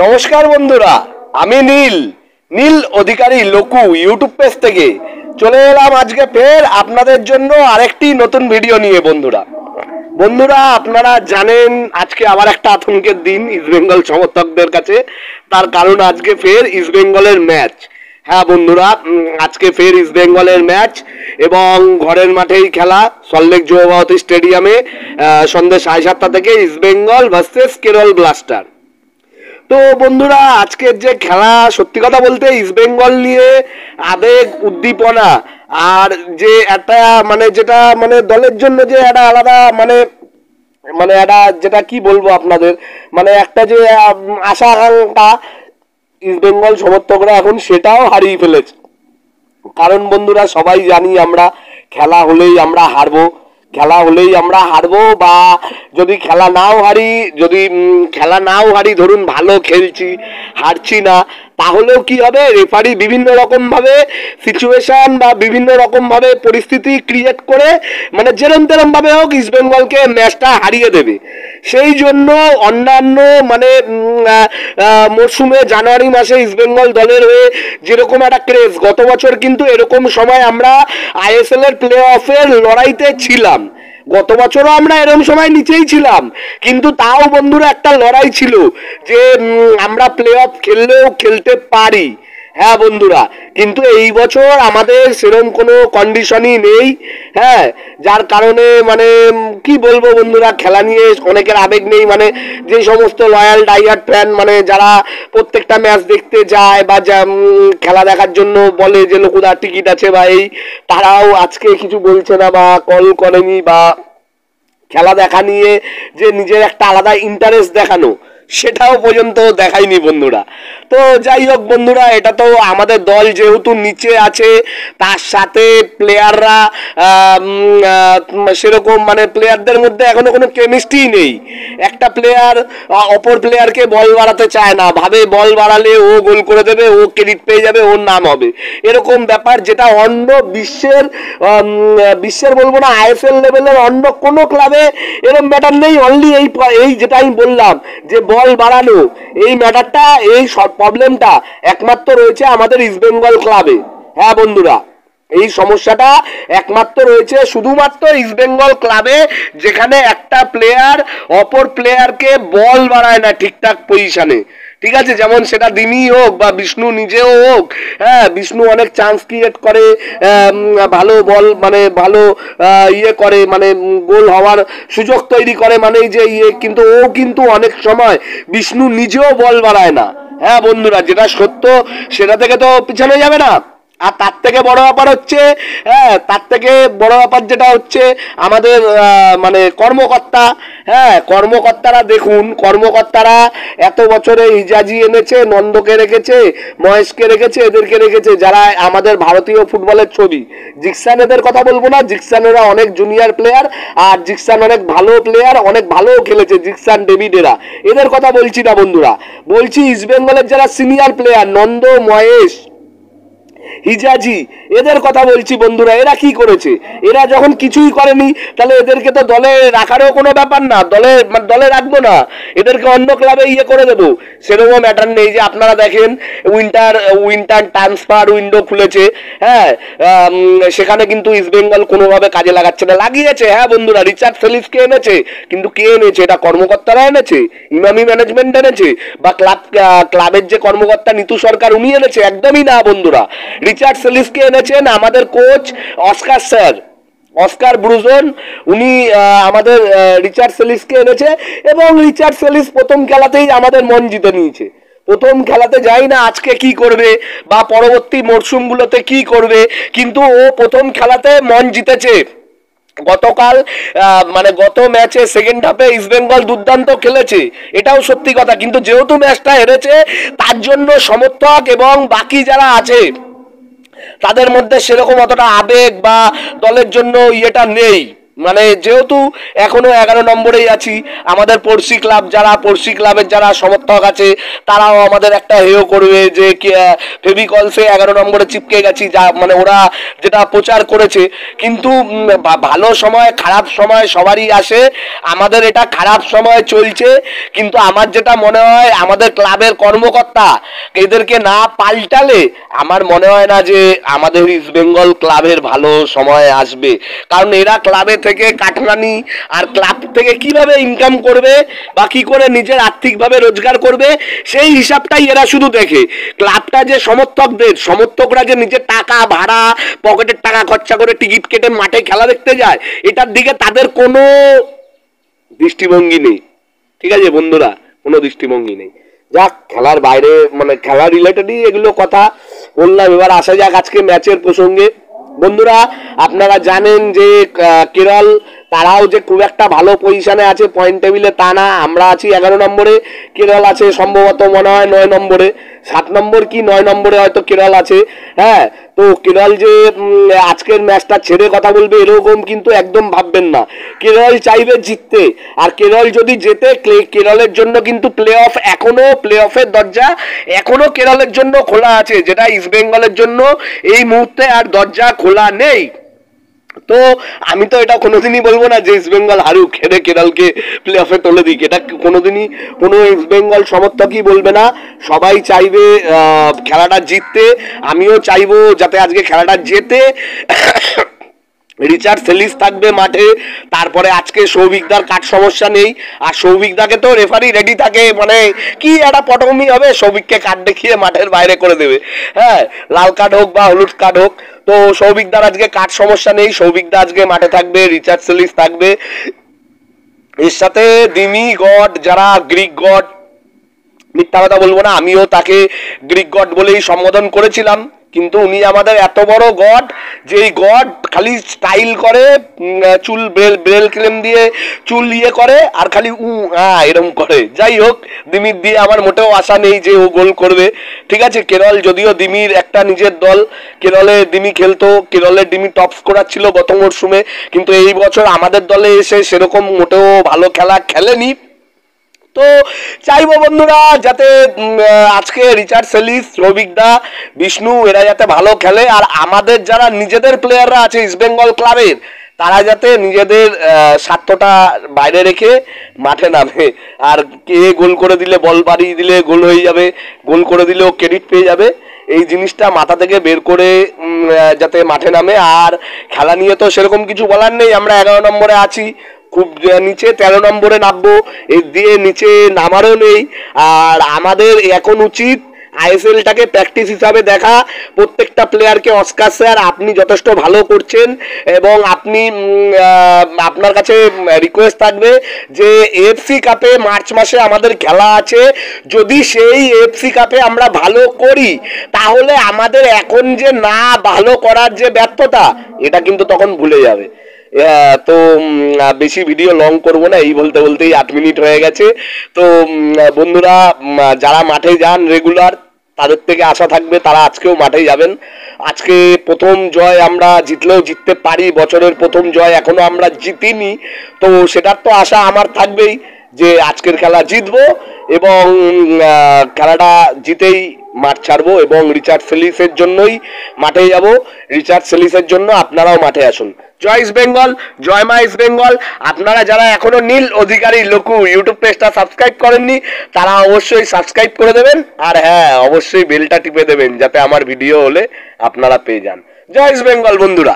নমস্কার বন্ধুরা, আমি নীল নীল অধিকারী লোকু ইউটিউব পেজ থেকে চলে এলাম আজকে ফের আপনাদের জন্য আরেকটি নতুন ভিডিও নিয়ে। বন্ধুরা আপনারা জানেন আজকে আবার একটা আতঙ্কের দিন ইস্টবেঙ্গল সমর্থকদের কাছে। তার কারণ আজকে ফের ইস্টবেঙ্গলের ম্যাচ। হ্যাঁ বন্ধুরা, আজকে ফের ইস্টবেঙ্গলের ম্যাচ এবং ঘরের মাঠেই খেলা, সল্টলেক যুবভারতী স্টেডিয়ামে সন্ধ্যে 7:30 থেকে ইস্টবেঙ্গল ভার্সেস কেরল ব্লাস্টার। তো বন্ধুরা আজকের যে খেলা, সত্যি কথা বলতে ইস্টবেঙ্গল নিয়ে আবেগ, উদ্দীপনা আর যে একটা যেটা দলের জন্য যে একটা আলাদা একটা যেটা কি বলবো আপনাদের, একটা যে আশা আকাঙ্ক্ষা ইস্টবেঙ্গল সমর্থকরা এখন সেটাও হারিয়ে ফেলেছে। কারণ বন্ধুরা সবাই জানি আমরা খেলা হলেই আমরা হারবো, বা যদি খেলা নাও হারি ধরুন ভালো খেলছি, হারছি না, তাহলেও কি হবে, রেফারি বিভিন্ন রকম ভাবে সিচুয়েশন বা বিভিন্ন রকম ভাবে পরিস্থিতি ক্রিয়েট করে যেরম তেরম ভাবে হোক ইস্টবেঙ্গলকে ম্যাচটা হারিয়ে দেবে। সেই জন্য অন্যান্য মরশুমে জানুয়ারি মাসে ইস্টবেঙ্গল দলের হয়ে যেরকম একটা ক্রেজ, গত বছর কিন্তু এরকম সময় আমরা আইএসএল এর প্লে অফের লড়াইতে ছিলাম। গত বছরও আমরা এরকম সময় নিচেই ছিলাম, কিন্তু তাও বন্ধুরা একটা লড়াই ছিল যে আমরা প্লে অফ খেললেও খেলতে পারি। হ্যাঁ বন্ধুরা, কিন্তু এই বছর আমাদের সেরকম কোনো কন্ডিশনই নেই। হ্যাঁ, যার কারণে কি বলবো বন্ধুরা, খেলা নিয়ে অনেকের আবেগ নেই। যে সমস্ত লয়াল ডাইহার্ড ফ্যান যারা প্রত্যেকটা ম্যাচ দেখতে যায় বা খেলা দেখার জন্য বলে যে লোকুদার টিকিট আছে বা তারাও আজকে কিছু বলছে না বা কল করেনি, বা খেলা দেখা নিয়ে যে নিজের একটা আলাদা ইন্টারেস্ট দেখানো সেটাও পর্যন্ত দেখায়নি বন্ধুরা। তো যাই হোক বন্ধুরা, এটা তো আমাদের দল যেহেতু নিচে আছে, তার সাথে প্লেয়াররা সেরকম প্লেয়ারদের মধ্যে এখনো কোনো কেমিস্ট্রি নেই। একটা প্লেয়ার অপর প্লেয়ারকে বল বাড়াতে চায় না, ভাবে বল বাড়ালে ও গোল করে দেবে, ও ক্রেডিট পেয়ে যাবে, ওর নাম হবে, এরকম ব্যাপার যেটা অন্য বিশ্বের বলবো না, আইএসএল লেভেলের অন্য কোনো ক্লাবে এরকম ম্যাটার নেই। অনলি এই যেটা আমি বললাম যে বল বাড়ানো, এই ম্যাটারটা, এই প্রবলেমটা একমাত্র রয়েছে আমাদের ইস্টবেঙ্গল ক্লাবে। হ্যাঁ বন্ধুরা, এই সমস্যাটা একমাত্র রয়েছে শুধুমাত্র ইস্টবেঙ্গল ক্লাবে, যেখানে একটা প্লেয়ার অপর প্লেয়ারকে বল বাড়ায় না ঠিকঠাক পজিশনে। ঠিক আছে, যেমন সেটা দিমি হোক বা বিষ্ণু নিজেও হোক। হ্যাঁ, বিষ্ণু অনেক চান্স ক্রিয়েট করে, ভালো বল ভালো করে, গোল হওয়ার সুযোগ তৈরি করে, কিন্তু ও কিন্তু অনেক সময় বিষ্ণু নিজেও বল বাড়ায় না। হ্যাঁ বন্ধুরা, যেটা সত্য সেটা থেকে তো পিছনে যাবে না। আর তার থেকে বড় ব্যাপার হচ্ছে, যেটা হচ্ছে আমাদের কর্মকর্তা। হ্যাঁ, কর্মকর্তারা এত বছরে হিজাজি এনেছে, নন্দকে রেখেছে, মহেশকে রেখেছে, এদেরকে রেখেছে, যারা আমাদের ভারতীয় ফুটবলের ছবি। জিকসান এদের কথা বলবো না, জিকসানেরা অনেক জুনিয়র প্লেয়ার, আর জিকসান অনেক ভালো প্লেয়ার, অনেক ভালো খেলেছে জিকসান, ডেভিডেরা, এদের কথা বলছি না বন্ধুরা। বলছি ইস্টবেঙ্গলের যারা সিনিয়র প্লেয়ার, নন্দ, মহেশ, হিজাজি, এদের কথা বলছি বন্ধুরা। এরা কি করেছে? এরা যখন কিছুই করেনি, তাহলে এদেরকে তো দলে রাখারও কোনো ব্যাপার না, দলে রাখবো না, এদেরকে অন্য ক্লাবে করে দেবো, সেরকম ম্যাটার নেই। যে আপনারা দেখেন উইন্টার ট্রান্সফার উইন্ডো খুলেছে, হ্যাঁ, সেখানে কিন্তু ইস্টবেঙ্গল কোনোভাবে কাজে লাগাচ্ছে না। লাগিয়েছে, হ্যাঁ বন্ধুরা, রিচার্ড সেলিসকে এনেছে, কিন্তু কে এনেছে? এটা কর্মকর্তারা এনেছে, ইমামি ম্যানেজমেন্ট এনেছে, বা ক্লাবের যে কর্মকর্তা নিতু সরকার উনি এনেছে? একদমই না বন্ধুরা। রিচার্ড সেলিসকে এনেছেন আমাদের কোচ অস্কার ব্রুজন, উনি আমাদের রিচার্ড সেলিসকে এনেছে, এবং রিচার্ড সেলিস প্রথম খেলাতেই আমাদের মন জিতে নিয়েছে। প্রথম খেলাতে যাই না আজকে কি করবে বা পরবর্তী মরশুমগুলোতে কি করবে, কিন্তু ও প্রথম খেলাতে মন জিতেছে। গতকাল গত ম্যাচে সেকেন্ড হাফে ইস্টবেঙ্গল দুর্দান্ত খেলেছে, এটাও সত্যি কথা, কিন্তু যেহেতু ম্যাচটা হেরেছে তার জন্য সমর্থক এবং বাকি যারা আছে তাদের মধ্যে সেরকম অতটা আবেগ বা দলের জন্য নেই। মানে যেহেতু এখনো 11 নম্বরেই আছি, আমাদের পড়শি ক্লাবের যারা সমর্থক আছে তারাও আমাদের একটা হেয় করবে যে ফেভিকলসে 11 নম্বরে চিপকে গেছি, যা মানে ওরা যেটা প্রচার করেছে। কিন্তু ভালো সময় খারাপ সময় সবারই আসে, আমাদের এটা খারাপ সময় চলছে। কিন্তু আমার যেটা মনে হয় আমাদের ক্লাবের কর্মকর্তা এদেরকে না পাল্টালে আমার মনে হয় না যে আমাদের ইস্ট বেঙ্গল ক্লাবের ভালো সময় আসবে। কারণ এরা ক্লাবে থেকে কাটমানি আর ক্লাব থেকে কিভাবে ইনকাম করবে বা কি করে নিজের আর্থিকভাবে রোজগার করবে সেই হিসাবটাই এরা শুধু দেখে। ক্লাবটা যে সমর্থকরা যে নিজের টাকা ভাড়া পকেটের টাকা খরচা করে টিকিট কেটে মাঠে খেলা দেখতে যায়, এটার দিকে তাদের কোনো দৃষ্টিভঙ্গি নেই। ঠিক আছে বন্ধুরা, কোনো দৃষ্টিভঙ্গি নেই। যাক, খেলার বাইরে মানে খেলা রিলেটেডই এগুলো কথা বললাম। এবার আসা যাক আজকে ম্যাচের প্রসঙ্গে। বন্ধুরা, আপনারা জানেন যে কেরল তারাও যে খুব একটা ভালো পজিশনে আছে পয়েন্ট টেবিলে তা না। আমরা আছি 11 নম্বরে, কেরল আছে সম্ভবত মনে হয় 9 নম্বরে, 7 নম্বর কি 9 নম্বরে হয়তো কেরল আছে। হ্যাঁ, তো কেরল যে আজকের ম্যাচটা ছেড়ে কথা বলবে এরকম কিন্তু একদম ভাববেন না। কেরল চাইবে জিততে, আর কেরল যদি জেতে কেরলের জন্য কিন্তু প্লে অফের দরজা এখনো কেরলের জন্য খোলা আছে, যেটা ইস্ট বেঙ্গলের জন্য এই মুহূর্তে আর দরজা খোলা নেই। তো আমি তো এটা কোনোদিনই বলবো না যে ইস্ট বেঙ্গল হারুক, খেলে কেরলকে প্লে অফে তুলে দিক, এটা কোনোদিনই কোনো ইস্ট বেঙ্গল সমর্থকই বলবে না। সবাই চাইবে খেলাটা জিততে, আমিও চাইবো যাতে আজকে খেলাটা জেতে। রিচার্ড সেলিস থাকবে মাঠে, তারপরে আজকে সৌভিকদার কাট সমস্যা নেই, আর সৌভিকদাকে তো রেফারি রেডি থাকে, মানে কি একটা পটকমি হবে, সৌভিককে কাট দেখিয়ে মাঠের বাইরে করে দেবে। হ্যাঁ, লাল কার্ড হোক বা হলুদ কার্ড হোক, তো সৌভিকদার আজকে কাট সমস্যা নেই, সৌভিকদা আজকে মাঠে থাকবে, রিচার্ড সেলিস থাকবে। এর সাথে দিমি গড, যারা গ্রিক গড, মিথ্যা কথা বলবো না, আমিও তাকে গ্রিক গড বলেই সম্বোধন করেছিলাম। কিন্তু উনি আমাদের এত বড় গড যে এই গড খালি স্টাইল করে, চুল ব্রেল ক্লেম দিয়ে চুল ইয়ে করে আর খালি এরকম করে। যাই হোক, দিমির দিয়ে আমার মোটেও আশা নেই যে ও গোল করবে। ঠিক আছে, কেরল যদিও দিমির একটা নিজের দল, কেরলে দিমি খেলতো, কেরলের দিমি টপ স্কোরার ছিল গত মরশুমে, কিন্তু এই বছর আমাদের দলে এসে সেরকম মোটেও ভালো খেলা খেলেনি। তো চাইবো বন্ধুরা যাতে আজকে রিচার্ড সেলিস, সৌভিকদা, বিষ্ণু এরা যাতে ভালো খেলে, আর আমাদের যারা নিজেদের প্লেয়াররা আছে ইস্ট বেঙ্গল ক্লাবের তারা যাতে নিজেদের স্বার্থটা বাইরে রেখে মাঠে নামে। আর কে গোল করে দিলে, বল বাড়িয়ে দিলে গোল হয়ে যাবে, গোল করে দিলেও ক্রেডিট পেয়ে যাবে, এই জিনিসটা মাথা থেকে বের করে যাতে মাঠে নামে। আর খেলা নিয়ে তো সেরকম কিছু বলার নেই, আমরা 11 নম্বরে আছি, খুব নিচে 13 নম্বরে নামবো, এর দিয়ে নিচে নামারও নেই। আর আমাদের এখন উচিত আইএসএলটাকে প্র্যাকটিস হিসাবে দেখা, প্রত্যেকটা প্লেয়ারকে অস্কার স্যার আপনি যথেষ্ট ভালো করছেন, এবং আপনি আপনার কাছে রিকোয়েস্ট থাকবে যে এএফসি কাপে মার্চ মাসে আমাদের খেলা আছে, যদি সেই এএফসি কাপে আমরা ভালো করি তাহলে আমাদের এখন যে না ভালো করার যে ব্যর্থতা এটা কিন্তু তখন ভুলে যাবে। তো বেশি ভিডিও লং করবো না, এই বলতে বলতেই 8 মিনিট হয়ে গেছে। তো বন্ধুরা যারা মাঠে যান রেগুলার, তাদের থেকে আশা থাকবে তারা আজকেও মাঠে যাবেন। আজকে প্রথম জয়, আমরা জিতলেও জিততে পারি, বছরের প্রথম জয় এখনো আমরা জিতিনি, তো সেটার তো আশা আমার থাকবেই যে আজকের খেলা জিতবো এবং খেলাটা জিতেই মাঠ ছাড়বো, এবং রিচার্ড সেলিসের জন্যই মাঠে যাব, রিচার্ড সেলিসের জন্য আপনারাও মাঠে আসুন। জয় ইস্ট বেঙ্গল, জয় মা ইস্ট বেঙ্গল। আপনারা যারা এখনো নীল অধিকারী লঘু ইউটিউব পেজটা সাবস্ক্রাইব করেননি তারা অবশ্যই সাবস্ক্রাইব করে দেবেন, আর হ্যাঁ অবশ্যই বেলটা টিপে দেবেন যাতে আমার ভিডিও হলে আপনারা পেয়ে যান। জয় ইস্ট বেঙ্গল বন্ধুরা।